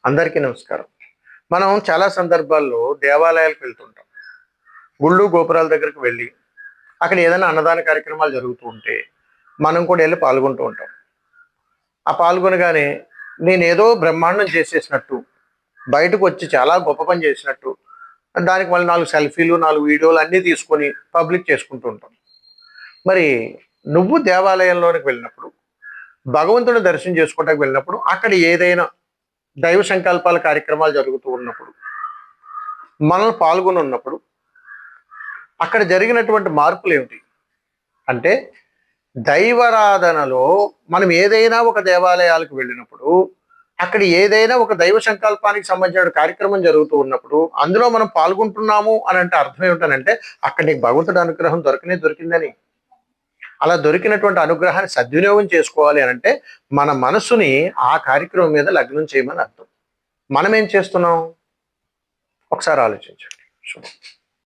అందరికీ నమస్కారం. మనం చాలా సందర్భాల్లో దేవాలయాలకు వెళ్తుంటాం. గుళ్ళు, గోపురాల దగ్గరికి వెళ్ళి, అక్కడ ఏదైనా అన్నదాన కార్యక్రమాలు జరుగుతూ ఉంటే, మనం కూడా ఎళ్లి పాల్గొంటూ ఉంటాం. ఆ పాల్గొనగానే నేనేదో బ్రహ్మాండం చేసేసినట్టు, బయటకొచ్చి చాలా గొప్ప పని చేసినట్టు, దానికి మళ్ళీ 4 సెల్ఫీలు, 4 వీడియోలు అన్నీ తీసుకొని పబ్లిక్ చేసుకుంటూ ఉంటాం. మరి నువ్వు దేవాలయంలోనికి వెళ్ళినప్పుడు, భగవంతుడిని దర్శనం చేసుకోవడానికి వెళ్ళినప్పుడు, అక్కడ ఏదైనా దైవ సంకల్పాల కార్యక్రమాలు జరుగుతూ ఉన్నప్పుడు, మనం పాల్గొని ఉన్నప్పుడు, అక్కడ జరిగినటువంటి మార్పులేమిటి? అంటే దైవారాధనలో మనం ఏదైనా ఒక దేవాలయాలకు వెళ్ళినప్పుడు, అక్కడ ఏదైనా ఒక దైవ సంకల్పానికి సంబంధించిన కార్యక్రమం జరుగుతూ ఉన్నప్పుడు, అందులో మనం పాల్గొంటున్నాము అనంటే అర్థం ఏమిటనంటే, అక్కడ నీకు భగవంతుడి అనుగ్రహం దొరికిందని. అలా దొరికినటువంటి అనుగ్రహాన్ని సద్వినియోగం చేసుకోవాలి అనంటే, మన మనసుని ఆ కార్యక్రమం మీద లగ్నం చేయమని అర్థం. మనమేం చేస్తున్నాం? ఒకసారి ఆలోచించండి.